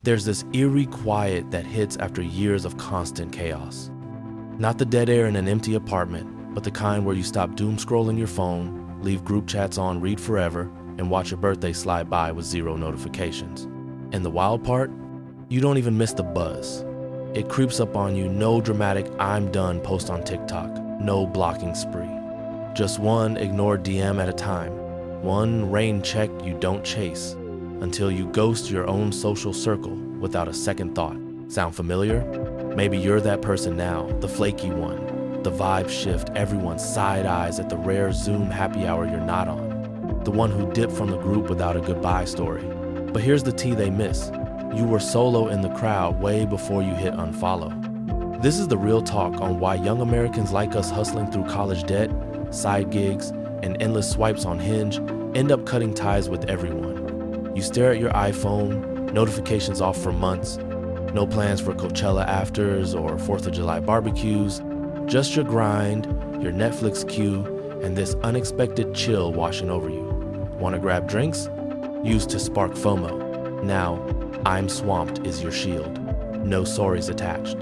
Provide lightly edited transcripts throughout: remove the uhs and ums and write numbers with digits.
There's this eerie quiet that hits after years of constant chaos. Not the dead air in an empty apartment, but the kind where you stop doom scrolling your phone, leave group chats on read forever, and watch your birthday slide by with 0 notifications. And the wild part? You don't even miss the buzz. It creeps up on you, no dramatic "I'm done" post on TikTok, no blocking spree. Just one ignored DM at a time, one rain check you don't chase, until you ghost your own social circle without a second thought. Sound familiar? Maybe you're that person now, the flaky one. The vibe shift, everyone side eyes at the rare Zoom happy hour you're not on. The one who dipped from the group without a goodbye story. But here's the tea they miss. You were solo in the crowd way before you hit unfollow. This is the real talk on why young Americans like us hustling through college debt, side gigs, and endless swipes on Hinge end up cutting ties with everyone. You stare at your iPhone, notifications off for months, no plans for Coachella afters or 4th of July barbecues, just your grind, your Netflix queue, and this unexpected chill washing over you. Want to grab drinks? Used to spark FOMO. Now, "I'm swamped" is your shield. No sorries attached.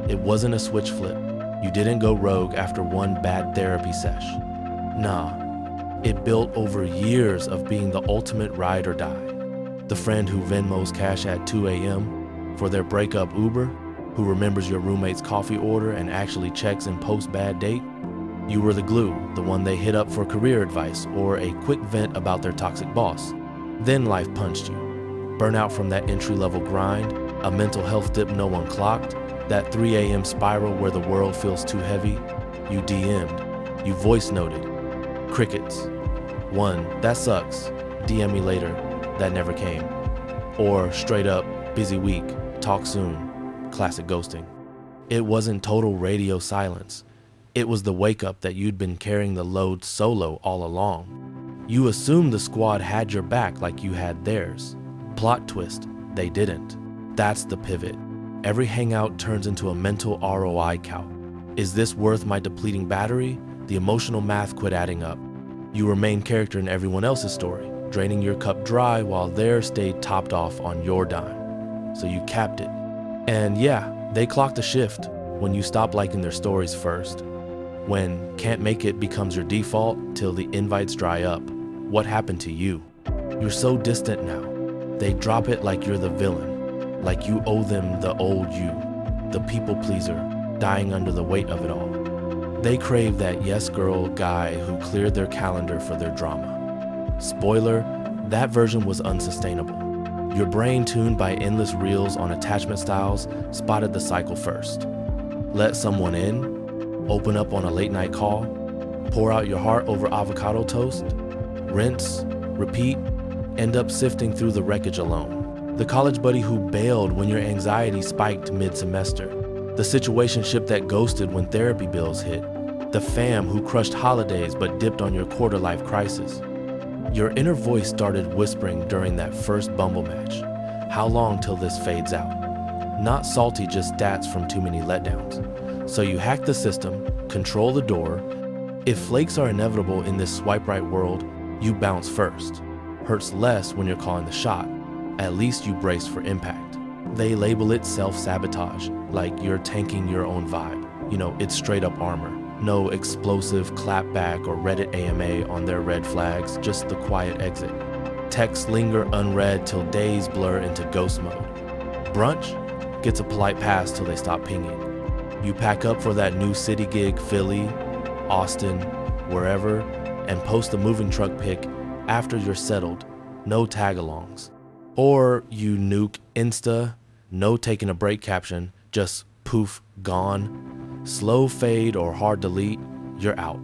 It wasn't a switch flip. You didn't go rogue after one bad therapy sesh. Nah, it built over years of being the ultimate ride or die. The friend who Venmos cash at 2 a.m. for their breakup Uber, who remembers your roommate's coffee order and actually checks in post-bad date. You were the glue, the one they hit up for career advice or a quick vent about their toxic boss. Then life punched you. Burnout from that entry-level grind, a mental health dip no one clocked, that 3 a.m. spiral where the world feels too heavy. You DM'd, you voice noted. Crickets. One, "That sucks, DM me later," that never came. Or straight up, "Busy week, talk soon," classic ghosting. It wasn't total radio silence. It was the wake up that you'd been carrying the load solo all along. You assumed the squad had your back like you had theirs. Plot twist, they didn't. That's the pivot. Every hangout turns into a mental ROI calc. Is this worth my depleting battery? The emotional math quit adding up. You were main character in everyone else's story, draining your cup dry while theirs stayed topped off on your dime. So you capped it. And yeah, they clocked the shift when you stop liking their stories first. When "can't make it" becomes your default till the invites dry up. What happened to you? You're so distant now. They drop it like you're the villain, like you owe them the old you, the people pleaser, dying under the weight of it all. They crave that yes girl guy who cleared their calendar for their drama. Spoiler, that version was unsustainable. Your brain, tuned by endless reels on attachment styles, spotted the cycle first. Let someone in, open up on a late night call, pour out your heart over avocado toast, rinse, repeat, end up sifting through the wreckage alone. The college buddy who bailed when your anxiety spiked mid-semester. The situationship that ghosted when therapy bills hit. The fam who crushed holidays but dipped on your quarter-life crisis. Your inner voice started whispering during that first Bumble match. How long till this fades out? Not salty, just stats from too many letdowns. So you hack the system, control the door. If flakes are inevitable in this swipe right world, you bounce first. Hurts less when you're calling the shot. At least you braced for impact. They label it self-sabotage, like you're tanking your own vibe. You know, it's straight up armor. No explosive clapback or Reddit AMA on their red flags, just the quiet exit. Texts linger unread till days blur into ghost mode. Brunch gets a polite pass till they stop pinging. You pack up for that new city gig, Philly, Austin, wherever, and post the moving truck pic after you're settled, no tag-alongs. Or you nuke Insta, no taking a break caption, just poof, gone. Slow fade or hard delete, you're out.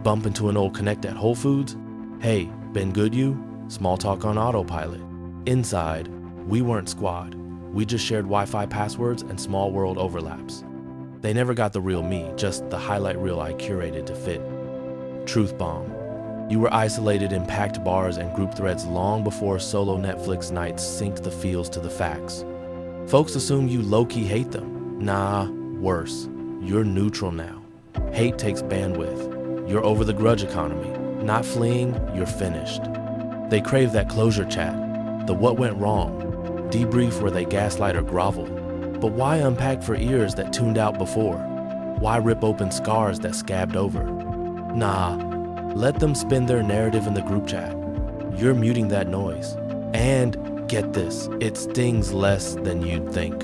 Bump into an old connect at Whole Foods. Hey, been good you? Small talk on autopilot. Inside, we weren't squad. We just shared Wi-Fi passwords and small world overlaps. They never got the real me, just the highlight reel I curated to fit. Truth bomb. You were isolated in packed bars and group threads long before solo Netflix nights synced the feels to the facts. Folks assume you low-key hate them. Nah, worse. You're neutral now. Hate takes bandwidth. You're over the grudge economy. Not fleeing, you're finished. They crave that closure chat, the what went wrong, Debrief where they gaslight or grovel. But why unpack for ears that tuned out before? Why rip open scars that scabbed over? Nah, let them spin their narrative in the group chat. You're muting that noise. And get this, it stings less than you'd think.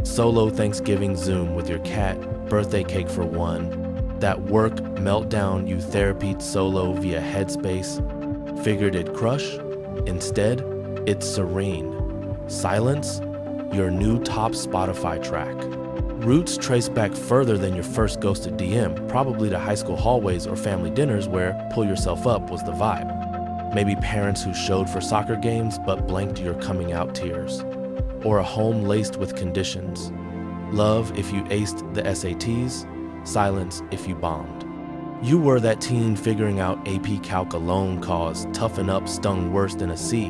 Solo Thanksgiving Zoom with your cat, birthday cake for one. That work meltdown you therapied solo via Headspace. Figured it'd crush? Instead, it's Serene. Silence, your new top Spotify track. Roots trace back further than your first ghosted DM, probably to high school hallways or family dinners where pull yourself up was the vibe. Maybe parents who showed for soccer games but blanked your coming out tears. Or a home laced with conditions. Love if you aced the SATs, silence if you bombed. You were that teen figuring out AP Calc alone cause toughen up stung worse than a C.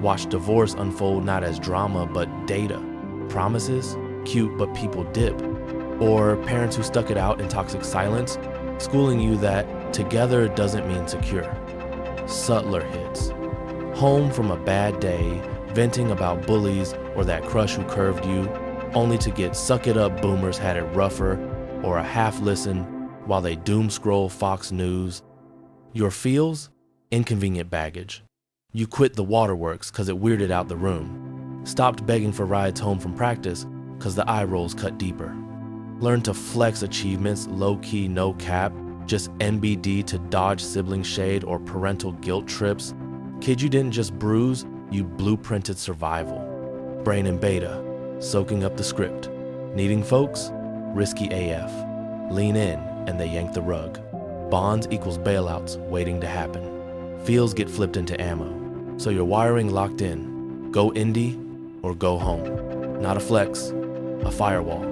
Watch divorce unfold not as drama but data. Promises, cute but people dip. Or parents who stuck it out in toxic silence, schooling you that together doesn't mean secure. Subtler hits. Home from a bad day, venting about bullies or that crush who curved you, only to get suck it up boomers had it rougher, or a half listen while they doom scroll Fox News. Your feels? Inconvenient baggage. You quit the waterworks cause it weirded out the room. Stopped begging for rides home from practice cause the eye rolls cut deeper. Learned to flex achievements low-key, no cap, just NBD to dodge sibling shade or parental guilt trips. Kid, you didn't just bruise, you blueprinted survival. Brain in beta, soaking up the script. Needing folks? Risky AF. Lean in and they yank the rug. Bonds equals bailouts waiting to happen. Feels get flipped into ammo. So you're wiring locked in. Go indie or go home. Not a flex, a firewall.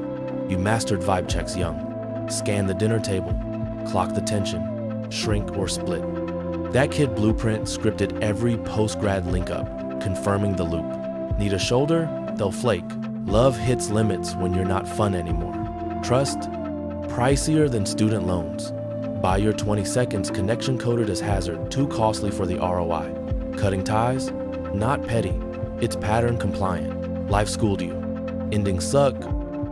You mastered vibe checks young. Scan the dinner table, clock the tension, shrink or split. That kid blueprint scripted every post-grad link up, confirming the loop. Need a shoulder? They'll flake. Love hits limits when you're not fun anymore. Trust? Pricier than student loans. Buy your 20 seconds connection coded as hazard, too costly for the ROI. Cutting ties? Not petty. It's pattern compliant. Life schooled you. Ending suck?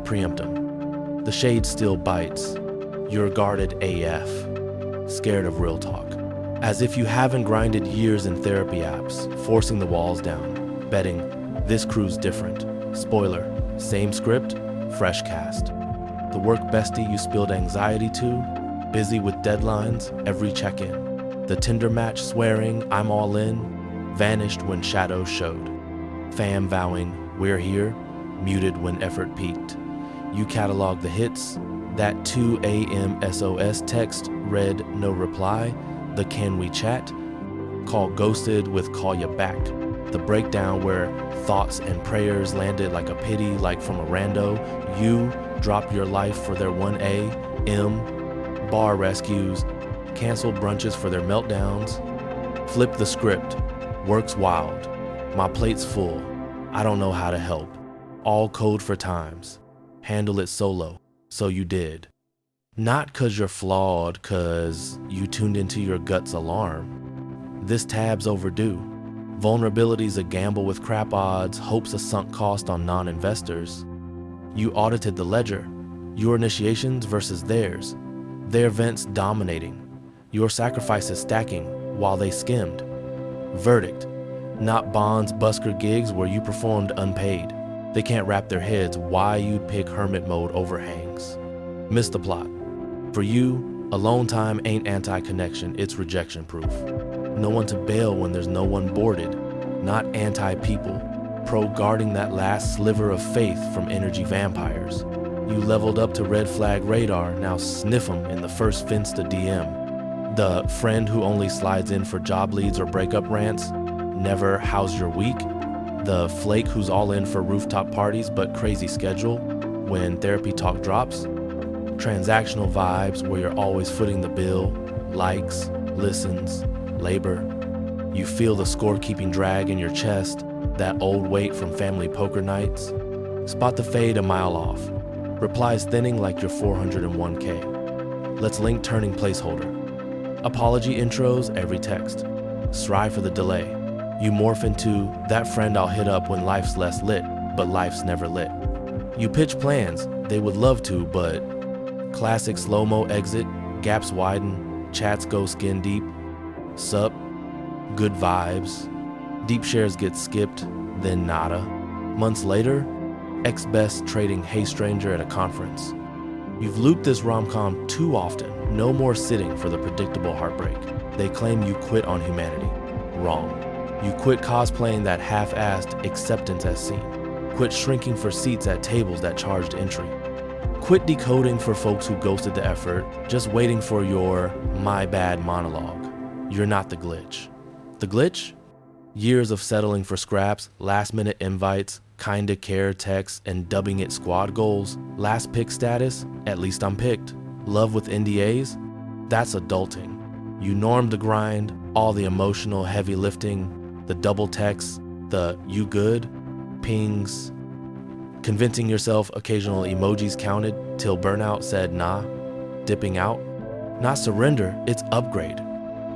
Preempt them. The shade still bites. You're guarded AF. Scared of real talk. As if you haven't grinded years in therapy apps, forcing the walls down, betting this crew's different. Spoiler, same script, fresh cast. The work bestie you spilled anxiety to, busy with deadlines, every check-in. The Tinder match swearing, I'm all in, vanished when shadows showed. Fam vowing, we're here, muted when effort peaked. You catalog the hits, that 2 a.m. SOS text read no reply, the can we chat, call ghosted with call you back. The breakdown where thoughts and prayers landed like a pity, like from a rando. You drop your life for their 1A, M, bar rescues, canceled brunches for their meltdowns. Flip the script, works wild, my plate's full, I don't know how to help. All code for times, handle it solo, so you did. Not cause you're flawed, cause you tuned into your gut's alarm. This tab's overdue. Vulnerability's a gamble with crap odds, hope's a sunk cost on non-investors. You audited the ledger, your initiations versus theirs, their vents dominating, your sacrifices stacking while they skimmed. Verdict, not bonds, busker gigs where you performed unpaid. They can't wrap their heads why you'd pick hermit mode overhangs. Missed the plot. For you, alone time ain't anti-connection, it's rejection proof. No one to bail when there's no one boarded. Not anti-people, pro-guarding that last sliver of faith from energy vampires. You leveled up to red flag radar, now sniff 'em in the first Finsta DM. The friend who only slides in for job leads or breakup rants, never how's your week? The flake who's all in for rooftop parties but crazy schedule when therapy talk drops? Transactional vibes where you're always footing the bill, likes, listens, labor. You feel the scorekeeping drag in your chest, that old weight from family poker nights. Spot the fade a mile off. Replies thinning like your 401k. Let's link turning placeholder. Apology intros every text. Strive for the delay. You morph into that friend I'll hit up when life's less lit, but life's never lit. You pitch plans, they would love to, but classic slow-mo exit, gaps widen, chats go skin deep, sup, good vibes, deep shares get skipped, then nada. Months later, ex-best trading hey stranger at a conference. You've looped this rom-com too often, no more sitting for the predictable heartbreak. They claim you quit on humanity. Wrong. You quit cosplaying that half-assed acceptance as seen. Quit shrinking for seats at tables that charged entry. Quit decoding for folks who ghosted the effort, just waiting for your my bad monologue. You're not the glitch. The glitch? Years of settling for scraps, last-minute invites, kinda care texts, and dubbing it squad goals. Last pick status? At least I'm picked. Love with NDAs? That's adulting. You normed the grind, all the emotional heavy lifting, the double texts, the you good, pings, convincing yourself occasional emojis counted till burnout said nah, dipping out. Not surrender, it's upgrade.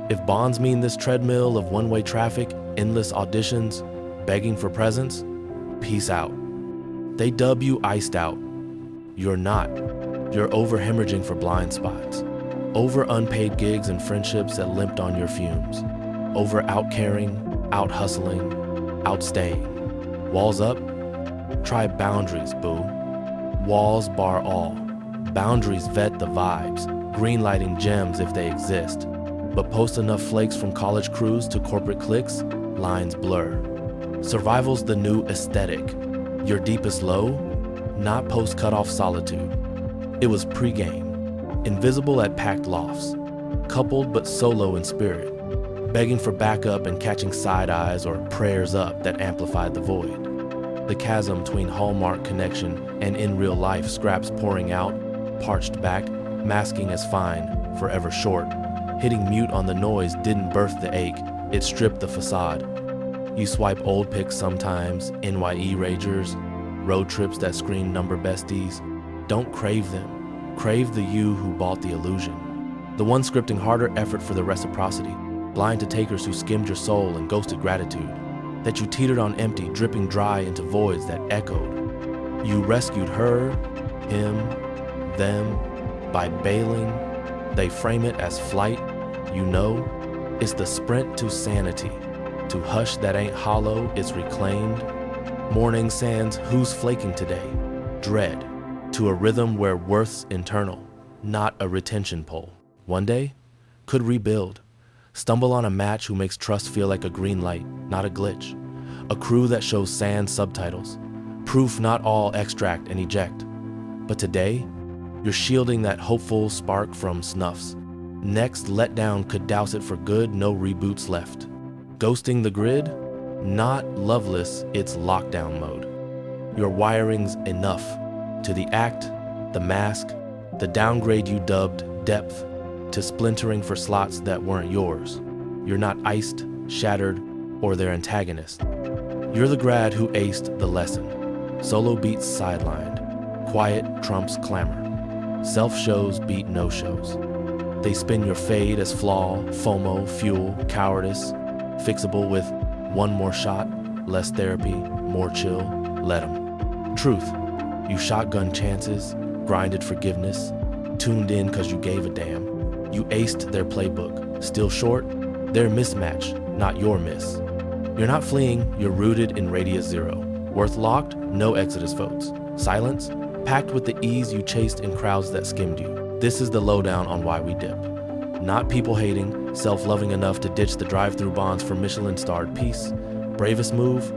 If bonds mean this treadmill of one-way traffic, endless auditions, begging for presents, peace out. They dub you iced out. You're not. You're over-hemorrhaging for blind spots. Over unpaid gigs and friendships that limped on your fumes. Over out-caring, out-hustling, outstaying. Walls up? Try boundaries, boo. Walls bar all. Boundaries vet the vibes, greenlighting gems if they exist. But post enough flakes from college crews to corporate cliques, lines blur. Survival's the new aesthetic. Your deepest low? Not post-cutoff solitude. It was pre-game. Invisible at packed lofts. Coupled but solo in spirit. Begging for backup and catching side eyes or prayers up that amplified the void. The chasm between hallmark connection and in real life scraps pouring out, parched back, masking as fine, forever short. Hitting mute on the noise didn't birth the ache, it stripped the facade. You swipe old pics sometimes, NYE ragers, road trips that scream number besties. Don't crave them. Crave the you who bought the illusion. The one scripting harder effort for the reciprocity. Blind to takers who skimmed your soul and ghosted gratitude. That you teetered on empty, dripping dry into voids that echoed. You rescued her, him, them, by bailing. They frame it as flight. You know, it's the sprint to sanity. To hush that ain't hollow, it's reclaimed. Morning sands, who's flaking today? Dread. To a rhythm where worth's internal, not a retention pole. One day, could rebuild. Stumble on a match who makes trust feel like a green light, not a glitch. A crew that shows sand subtitles. Proof not all extract and eject. But today, you're shielding that hopeful spark from snuffs. Next letdown could douse it for good, no reboots left. Ghosting the grid? Not loveless, it's lockdown mode. Your wiring's enough. To the act, the mask, the downgrade you dubbed depth, to splintering for slots that weren't yours. You're not iced, shattered, or their antagonist. You're the grad who aced the lesson. Solo beats sidelined. Quiet trumps clamor. Self-shows beat no-shows. They spin your fade as flaw, FOMO, fuel, cowardice. Fixable with one more shot, less therapy, more chill, let 'em. Truth, you shotgun chances, grinded forgiveness, tuned in cause you gave a damn. You aced their playbook, still short, their mismatch, not your miss. You're not fleeing, you're rooted in radius zero. Worth locked, no exodus votes. Silence, packed with the ease you chased in crowds that skimmed you. This is the lowdown on why we dip. Not people hating, self-loving enough to ditch the drive-through bonds for Michelin-starred peace. Bravest move?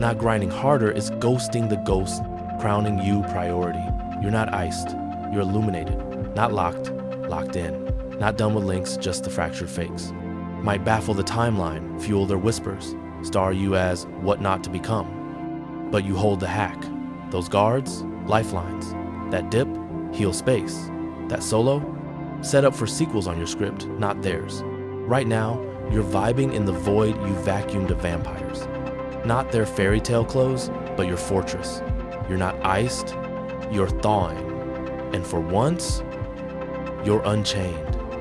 Not grinding harder, it's ghosting the ghost, crowning you priority. You're not iced, you're illuminated. Not locked, locked in. Not done with links, just the fractured fakes. Might baffle the timeline, fuel their whispers, star you as what not to become. But you hold the hack. Those guards, lifelines. That dip, heal space. That solo, set up for sequels on your script, not theirs. Right now, you're vibing in the void you vacuumed of vampires. Not their fairy tale clothes, but your fortress. You're not iced, you're thawing. And for once, you're unchained.